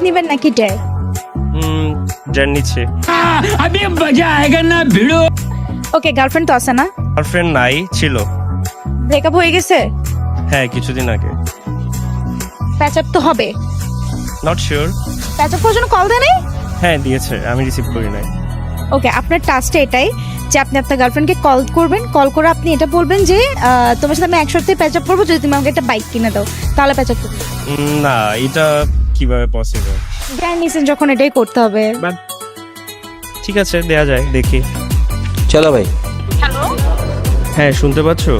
নেবেন নাকি Dag? Dad নিচ্ছে। अभी मजा आएगा ना भिड़ो। ওকে, গার্লফ্রেন্ড তো আছে না? গার্লফ্রেন্ড নাই, ছিল। ব্রেকআপ হয়ে গেছে? হ্যাঁ, কিছুদিন আগে। প্যাচ আপ তো হবে। Not sure. প্যাচ আপ করার জন্য কল দেয় নাই? হ্যাঁ দিয়েছে, আমি রিসিভ করি নাই। ওকে, আপনার টাস্কটা এটাই যে আপনি আপনার গার্লফ্রেন্ডকে কল করবেন, কল করে আপনি এটা বলবেন যে তোমার সাথে আমি এক সপ্তাহে প্যাচ আপ করবো যদি তুমি আমাকে একটা বাইক কিনে দাও, তাহলে প্যাচ আপ করবো। না, এটা কিভাবে পসিবল? জ্ঞান নিছেন যখন এটাই করতে হবে। বাট ঠিক আছে, দেয়া যায়, দেখি। চলো ভাই। হ্যালো, হ্যাঁ, শুনতে পাচ্ছো?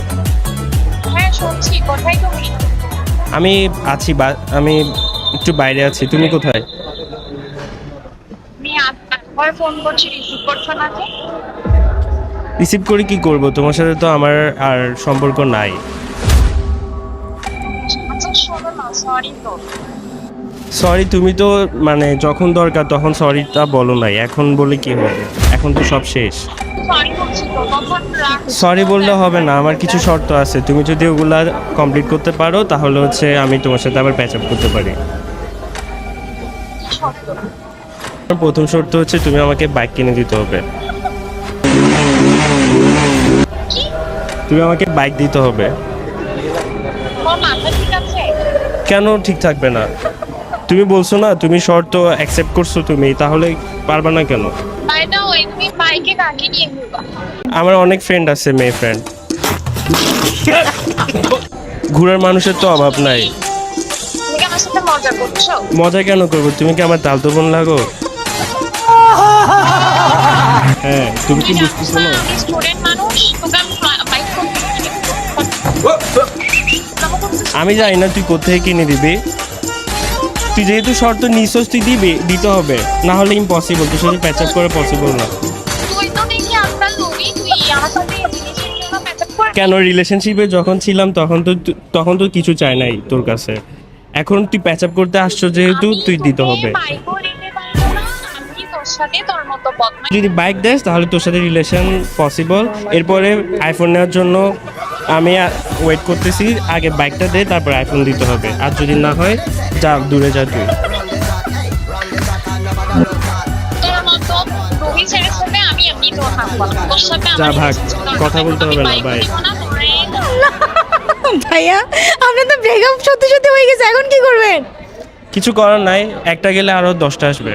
হ্যাঁ শুনছি। কোথায় তুমি? আমি আছি, আমি একটু বাইরে আছি। তুমি কোথায়? আমি একবার ফোন করছি, রিসিভ করছো না যে? রিসিভ করে কি করব? তোমার সাথে তো আমার আর সম্পর্ক নাই। আচ্ছা শোনো না, সরি তো। সরি, তুমি তো মানে যখন দরকার তখন সরিটা বলো নাই, এখন বলে কি হবে? এখন তো সব শেষ। সরি বলছি তো, তখন রাখ। সরি বললে হবে না, আমার কিছু শর্ত আছে। তুমি যদি ওগুলা কমপ্লিট করতে পারো তাহলে হচ্ছে আমি তোমার সাথে আবার প্যাচ আপ করতে পারি। কি শর্ত? আমার প্রথম শর্ত হচ্ছে তুমি আমাকে বাইক কিনে দিতে হবে। কি? তুমি আমাকে বাইক দিতে হবে। তোমার মাথা ঠিক আছে? কেন ঠিক থাকবে না? তুমি বলছো না তুমি শর্ত অ্যাকসেপ্ট করছো, তুমি তাহলে পারবা না কেন? বাই দ্য ওয়ে, তুমি বাইকে কাকে নিয়ে ঘুরবা? আমার অনেক ফ্রেন্ড আছে, মেয়ে ফ্রেন্ড। ঘুরার মানুষের তো অভাব নাই। তুমি কি আমার সাথে মজা করছো? মজা কেন করবো? তুমি কি আমার তালতো বোন লাগো? হ্যাঁ, তুমি কি বুঝতেছো না? আমি স্টুডেন্ট মানুষ, তোকে আমি বাইক করতে আমি জানি না তুই কোথায় কিনে দিবি। তুই যেহেতু শর্ত নিছস, তুই দিতে হবে, না হলে ইম্পসিবল। তোর সাথে প্যাচ আপ করা পসিবল না। তুই তো দেখি আজকাল নবী, তুই আমার সাথে জিনিসের জন্য প্যাচ আপ করে। কেন? রিলেশনশিপে যখন ছিলাম তখন তো কিছু চাই নাই তোর কাছে। এখন তুই প্যাচ আপ করতে আসছো যেহেতু তুই দিতে হবে। বাইকও দিতে পারবো না, আমি তোর সাথে তোর মতো বদমাইশ। যদি বাইক দেস তাহলে তোর সাথে রিলেশন পসিবল। এরপরে আইফোন নেওয়ার জন্য আমি ওয়েট করতেছি। আগে বাইকটা দে, তারপর আইফোন দিতে হবে। আর যদি না হয়, যা, দূরে যা তুই। তোর মতো রবি ছেড়ে সাথে আমি এমনি তোর থাকবো না, তোর সাথে যা আমার ভাগ, কথা বলতে হবে না, বাই। ভাইয়া, আপনার তো ব্রেকআপ সত্যি সত্যি হয়ে গেছে, এখন কি করবেন? কিছু করার নাই, একটা গেলে আরো 10টা আসবে।